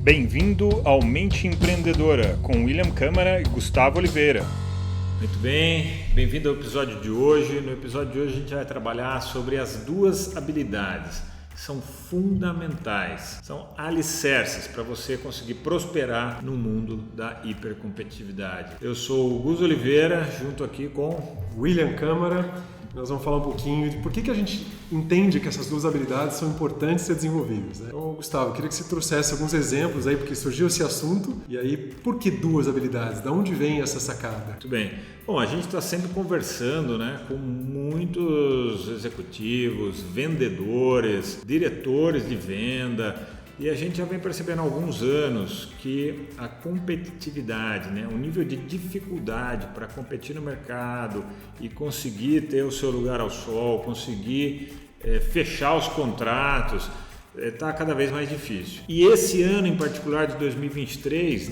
Bem-vindo ao Mente Empreendedora, com William Câmara e Gustavo Oliveira. Muito bem, bem-vindo ao episódio de hoje. No episódio de hoje a gente vai trabalhar sobre as duas habilidades que são fundamentais, são alicerces para você conseguir prosperar no mundo da hipercompetitividade. Eu sou o Gus Oliveira, junto aqui com William Câmara. Nós vamos falar um pouquinho de por que a gente entende que essas duas habilidades são importantes ser desenvolvidas, né? Então, Gustavo, eu queria que você trouxesse alguns exemplos aí, porque surgiu esse assunto, e aí, por que duas habilidades? Da onde vem essa sacada? Muito bem. Bom, a gente está sempre conversando, com muitos executivos, vendedores, diretores de venda, e a gente já vem percebendo há alguns anos que a competitividade, o nível de dificuldade para competir no mercado e conseguir ter o seu lugar ao sol, conseguir fechar os contratos, está cada vez mais difícil. E esse ano em particular de 2023,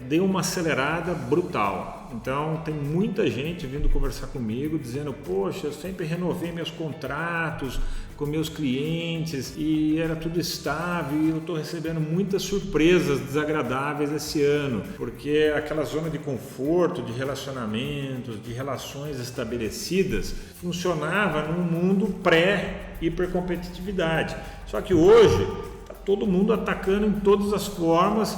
deu uma acelerada brutal. Então tem muita gente vindo conversar comigo dizendo: poxa, eu sempre renovei meus contratos com meus clientes e era tudo estável, e eu estou recebendo muitas surpresas desagradáveis esse ano, porque aquela zona de conforto, de relacionamentos, de relações estabelecidas funcionava num mundo pré-hipercompetitividade. Só que hoje está todo mundo atacando em todas as formas,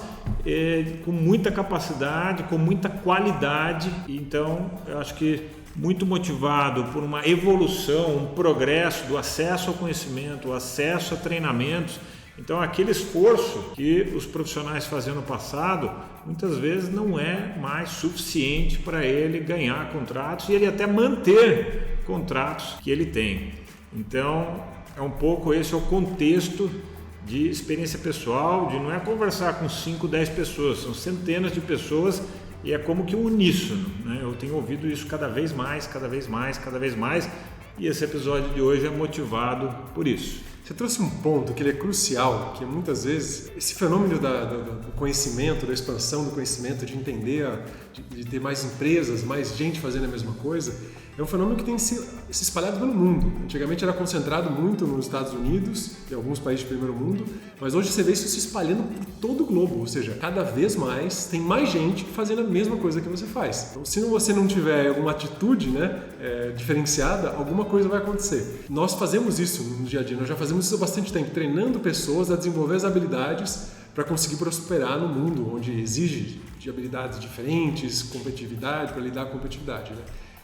com muita capacidade, com muita qualidade. Então eu acho que muito motivado por uma evolução, um progresso do acesso ao conhecimento, o acesso a treinamentos. Então aquele esforço que os profissionais faziam no passado, muitas vezes não é mais suficiente para ele ganhar contratos e ele até manter contratos que ele tem. Então é um pouco esse o contexto de experiência pessoal, de não é conversar com 5, 10 pessoas, são centenas de pessoas. E é como que um uníssono, Eu tenho ouvido isso cada vez mais, e esse episódio de hoje é motivado por isso. Você trouxe um ponto que ele é crucial, que muitas vezes esse fenômeno do conhecimento, da expansão do conhecimento, de entender, de ter mais empresas, mais gente fazendo a mesma coisa, é um fenômeno que tem se espalhado pelo mundo. Antigamente era concentrado muito nos Estados Unidos e alguns países de primeiro mundo, mas hoje você vê isso se espalhando por todo o globo, ou seja, cada vez mais tem mais gente fazendo a mesma coisa que você faz. Então, se você não tiver alguma atitude diferenciada, alguma coisa vai acontecer. Nós fazemos isso no dia a dia, nós já fazemos isso há bastante tempo, treinando pessoas a desenvolver as habilidades para conseguir prosperar no mundo, onde exige de habilidades diferentes, competitividade, para lidar com competitividade,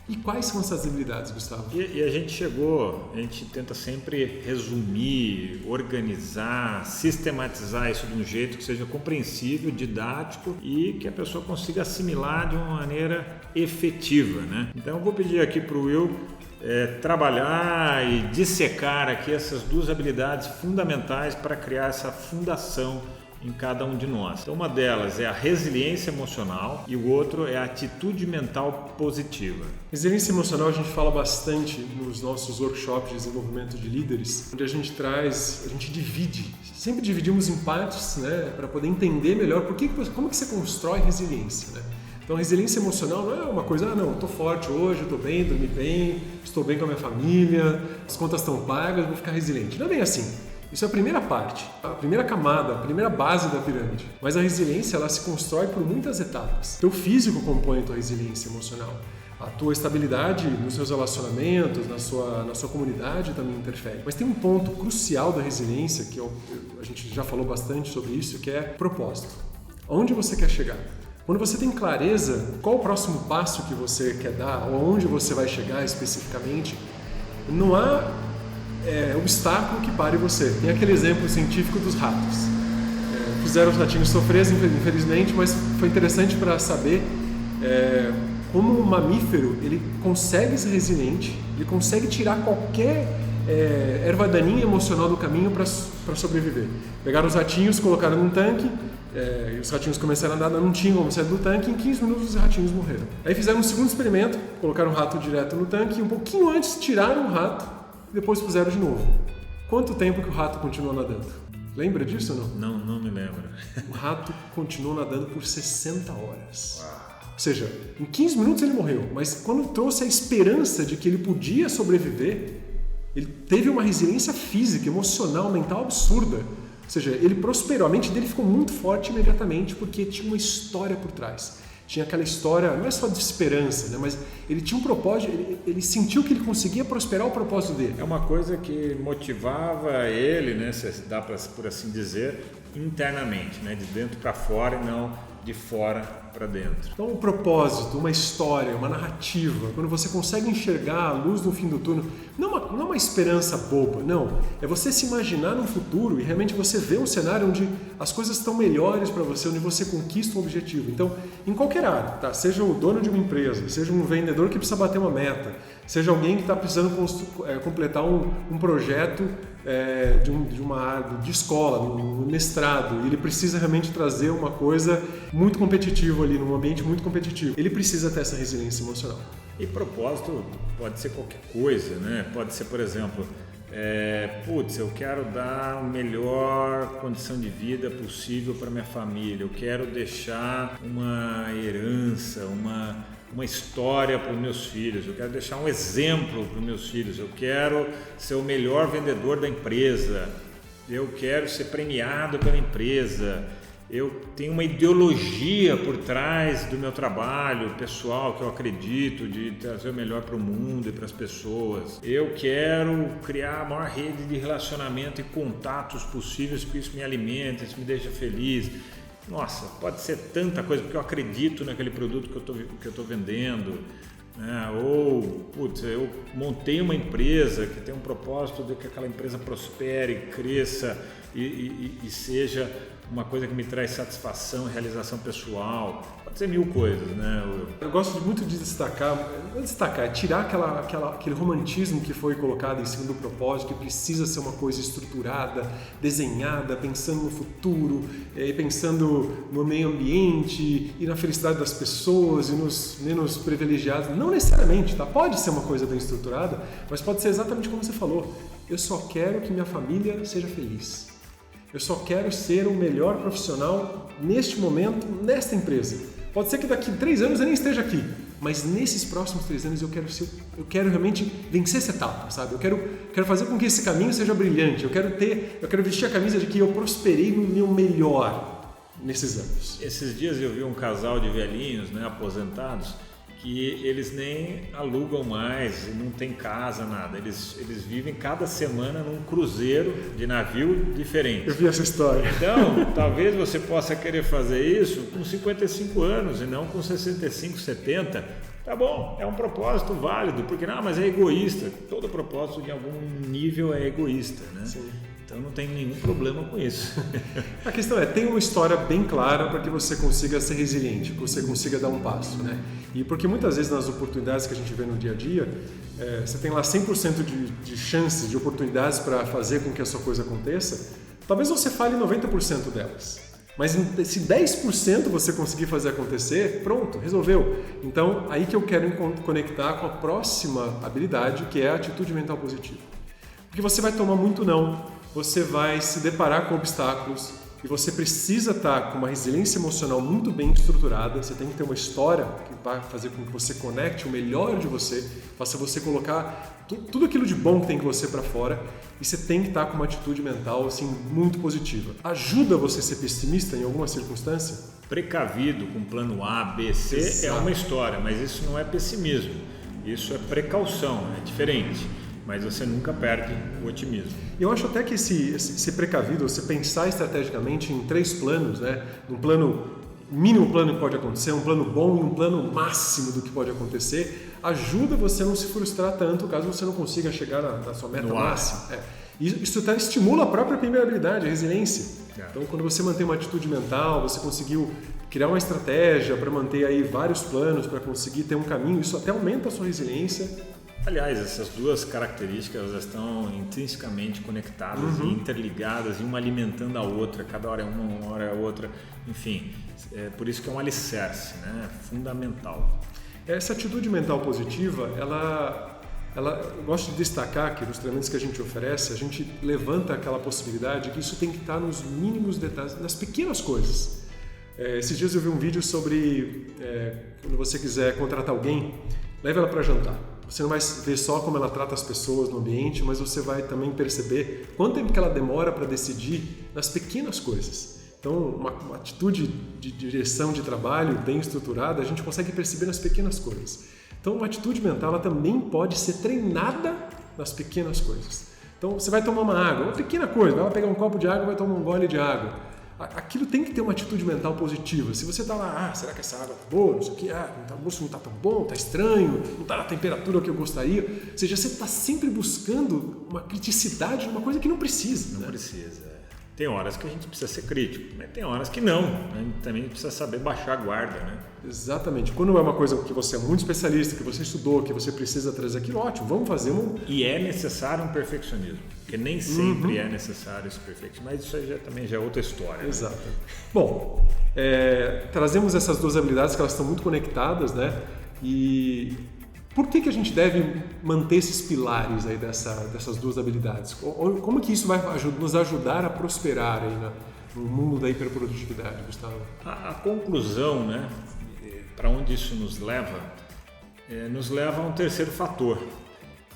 E quais são essas habilidades, Gustavo? E a gente tenta sempre resumir, organizar, sistematizar isso de um jeito que seja compreensível, didático e que a pessoa consiga assimilar de uma maneira efetiva, Então eu vou pedir aqui para o Will trabalhar e dissecar aqui essas duas habilidades fundamentais para criar essa fundação em cada um de nós. Então, uma delas é a resiliência emocional e o outro é a atitude mental positiva. Resiliência emocional a gente fala bastante nos nossos workshops de desenvolvimento de líderes, onde a gente divide, sempre dividimos em partes, para poder entender melhor como que você constrói resiliência, Então, a resiliência emocional não é uma coisa, eu estou forte hoje, eu estou bem, dormi bem, estou bem com a minha família, as contas estão pagas, vou ficar resiliente. Não é bem assim. Isso é a primeira parte, a primeira camada, a primeira base da pirâmide. Mas a resiliência, ela se constrói por muitas etapas. Teu físico compõe a tua resiliência emocional. A tua estabilidade nos seus relacionamentos, na sua comunidade também interfere. Mas tem um ponto crucial da resiliência, que a gente já falou bastante sobre isso, que é propósito. Onde você quer chegar? Quando você tem clareza qual o próximo passo que você quer dar, ou aonde você vai chegar especificamente, não há obstáculo que pare você. Tem aquele exemplo científico dos ratos. Fizeram os ratinhos sofrer, infelizmente, mas foi interessante para saber como um mamífero ele consegue ser resiliente, ele consegue tirar qualquer erva daninha emocional do caminho para sobreviver. Pegaram os ratinhos, colocaram num tanque, e os ratinhos começaram a nadar, não tinham como sair do tanque, em 15 minutos os ratinhos morreram. Aí fizeram um segundo experimento, colocaram o rato direto no tanque e um pouquinho antes tiraram o rato e depois puseram de novo. Quanto tempo que o rato continuou nadando? Lembra disso ou não? Não me lembro. O rato continuou nadando por 60 horas. Ou seja, em 15 minutos ele morreu, mas quando trouxe a esperança de que ele podia sobreviver, ele teve uma resiliência física, emocional, mental absurda Ou seja, ele prosperou, a mente dele ficou muito forte imediatamente porque tinha uma história por trás. Tinha aquela história, não é só de esperança, né? Mas ele tinha um propósito, ele sentiu que ele conseguia prosperar o propósito dele. É uma coisa que motivava ele, né, se dá para por assim dizer, internamente, né, de dentro para fora e não de fora para dentro. Então, um propósito, uma história, uma narrativa, quando você consegue enxergar a luz no fim do túnel, não uma esperança boba, não. É você se imaginar num futuro e realmente você vê um cenário onde as coisas estão melhores para você, onde você conquista um objetivo. Então, em qualquer área, tá? Seja o dono de uma empresa, seja um vendedor que precisa bater uma meta, seja alguém que está precisando completar um projeto de escola, um mestrado, e ele precisa realmente trazer uma coisa muito competitiva ali, num ambiente muito competitivo. Ele precisa ter essa resiliência emocional. E propósito pode ser qualquer coisa, né? Pode ser, por exemplo, eu quero dar a melhor condição de vida possível para minha família, eu quero deixar uma herança, uma história para os meus filhos, eu quero deixar um exemplo para os meus filhos, eu quero ser o melhor vendedor da empresa, eu quero ser premiado pela empresa, eu tenho uma ideologia por trás do meu trabalho pessoal que eu acredito de trazer o melhor para o mundo e para as pessoas, eu quero criar a maior rede de relacionamento e contatos possíveis porque isso me alimenta, isso me deixa feliz. Nossa, pode ser tanta coisa, porque eu acredito naquele produto que eu estou vendendo, né? Ou, eu montei uma empresa que tem um propósito de que aquela empresa prospere, cresça e seja uma coisa que me traz satisfação e realização pessoal. Pode ser mil coisas, né? Eu gosto muito de tirar aquele romantismo que foi colocado em cima do propósito, que precisa ser uma coisa estruturada, desenhada, pensando no futuro, pensando no meio ambiente e na felicidade das pessoas e nos menos privilegiados. Não necessariamente, tá? Pode ser uma coisa bem estruturada, mas pode ser exatamente como você falou. Eu só quero que minha família seja feliz. Eu só quero ser o melhor profissional neste momento, nesta empresa. Pode ser que daqui 3 anos eu nem esteja aqui, mas nesses próximos 3 anos eu quero realmente vencer essa etapa, sabe? Eu quero fazer com que esse caminho seja brilhante. Eu quero vestir a camisa de que eu prosperei no meu melhor nesses anos. Esses dias eu vi um casal de velhinhos, né, aposentados, que eles nem alugam mais, não tem casa, nada. Eles vivem cada semana num cruzeiro de navio diferente. Eu vi essa história. Então, talvez você possa querer fazer isso com 55 anos e não com 65, 70. Tá bom, é um propósito válido, porque mas é egoísta. Todo propósito de algum nível é egoísta, né? Sim. Então não tem nenhum problema com isso. A questão tem uma história bem clara para que você consiga ser resiliente, que você consiga dar um passo, né? E porque muitas vezes nas oportunidades que a gente vê no dia a dia, você tem lá 100% de chances, de oportunidades para fazer com que a sua coisa aconteça, talvez você falhe 90% delas. Mas se 10% você conseguir fazer acontecer, pronto, resolveu. Então, aí que eu quero conectar com a próxima habilidade, que é a atitude mental positiva. Porque você vai tomar muito não, você vai se deparar com obstáculos e você precisa estar com uma resiliência emocional muito bem estruturada. Você tem que ter uma história que vai fazer com que você conecte o melhor de você, faça você colocar tudo aquilo de bom que tem em você para fora, e você tem que estar com uma atitude mental assim, muito positiva. Ajuda você a ser pessimista em alguma circunstância? Precavido com plano A, B, C. Exato. É uma história, mas isso não é pessimismo, isso é precaução, é diferente. Mas você nunca perde o otimismo. Eu acho até que esse precavido, você pensar estrategicamente em 3 planos, né? Um plano, mínimo plano que pode acontecer, um plano bom e um plano máximo do que pode acontecer, ajuda você a não se frustrar tanto caso você não consiga chegar na sua meta máxima. Isso até estimula a própria permeabilidade, a resiliência. Então, quando você mantém uma atitude mental, você conseguiu criar uma estratégia para manter aí vários planos, para conseguir ter um caminho, isso até aumenta a sua resiliência. Aliás, essas duas características elas estão intrinsecamente conectadas e interligadas, e uma alimentando a outra, cada hora é uma hora é a outra, enfim, por isso que é um alicerce, né? Fundamental. Essa atitude mental positiva, eu gosto de destacar que nos treinamentos que a gente oferece, a gente levanta aquela possibilidade que isso tem que estar nos mínimos detalhes, nas pequenas coisas. Esses dias eu vi um vídeo sobre quando você quiser contratar alguém, leve ela para jantar. Você não vai ver só como ela trata as pessoas no ambiente, mas você vai também perceber quanto tempo que ela demora para decidir nas pequenas coisas. Então, uma atitude de direção de trabalho bem estruturada, a gente consegue perceber nas pequenas coisas. Então, uma atitude mental ela também pode ser treinada nas pequenas coisas. Então, você vai tomar uma água, uma pequena coisa, vai lá pegar um copo de água e vai tomar um gole de água. Aquilo tem que ter uma atitude mental positiva. Se você está lá, será que essa água está boa? Não sei o que, o gosto não está tão bom, está estranho, não está na temperatura que eu gostaria. Ou seja, você está sempre buscando uma criticidade numa coisa que não precisa. Não precisa. Tem horas que a gente precisa ser crítico, mas tem horas que não. A gente também precisa saber baixar a guarda, né? Exatamente. Quando é uma coisa que você é muito especialista, que você estudou, que você precisa trazer aquilo, ótimo, vamos fazer E é necessário um perfeccionismo, porque nem sempre é necessário esse perfeccionismo, mas isso aí também já é outra história. Né? Exato. Bom, trazemos essas duas habilidades que elas estão muito conectadas, né? E por que a gente deve manter esses pilares aí dessas duas habilidades? Como que isso vai nos ajudar a prosperar aí no mundo da hiperprodutividade, Gustavo? A conclusão, né, para onde isso nos leva a um terceiro fator.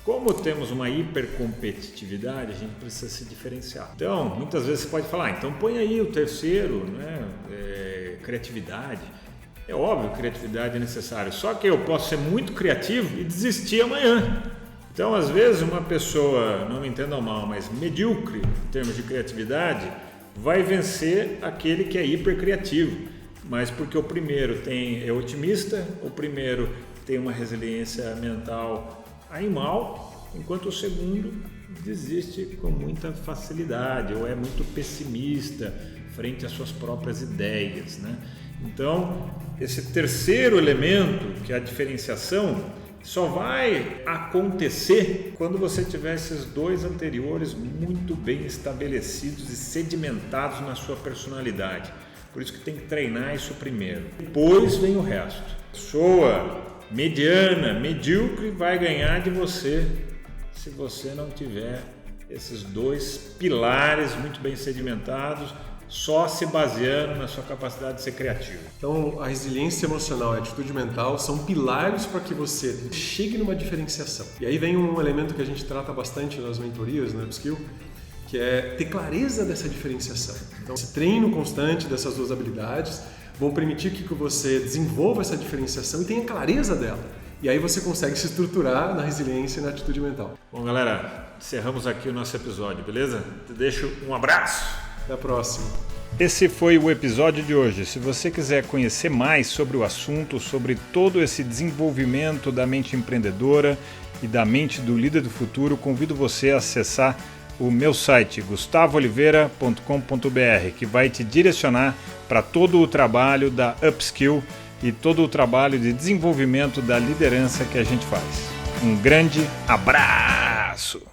Como temos uma hipercompetitividade, a gente precisa se diferenciar. Então, muitas vezes você pode falar, então põe aí o terceiro, né, criatividade. É óbvio que criatividade é necessária, só que eu posso ser muito criativo e desistir amanhã. Então, às vezes, uma pessoa, não me entendam mal, mas medíocre em termos de criatividade, vai vencer aquele que é hipercriativo. Mas porque o primeiro é otimista, o primeiro tem uma resiliência mental animal, enquanto o segundo desiste com muita facilidade ou é muito pessimista frente às suas próprias ideias, né? Então, esse terceiro elemento, que é a diferenciação, só vai acontecer quando você tiver esses dois anteriores muito bem estabelecidos e sedimentados na sua personalidade. Por isso que tem que treinar isso primeiro. Depois vem o resto. Pessoa mediana, medíocre, vai ganhar de você se você não tiver esses dois pilares muito bem sedimentados, só se baseando na sua capacidade de ser criativo. Então, a resiliência emocional e a atitude mental são pilares para que você chegue numa diferenciação. E aí vem um elemento que a gente trata bastante nas mentorias, no Upskill, que é ter clareza dessa diferenciação. Então, esse treino constante dessas duas habilidades vão permitir que você desenvolva essa diferenciação e tenha clareza dela. E aí você consegue se estruturar na resiliência e na atitude mental. Bom, galera, encerramos aqui o nosso episódio, beleza? Te deixo um abraço. Até a próxima. Esse foi o episódio de hoje. Se você quiser conhecer mais sobre o assunto, sobre todo esse desenvolvimento da mente empreendedora e da mente do líder do futuro, convido você a acessar o meu site gustavooliveira.com.br, que vai te direcionar para todo o trabalho da Upskill e todo o trabalho de desenvolvimento da liderança que a gente faz. Um grande abraço!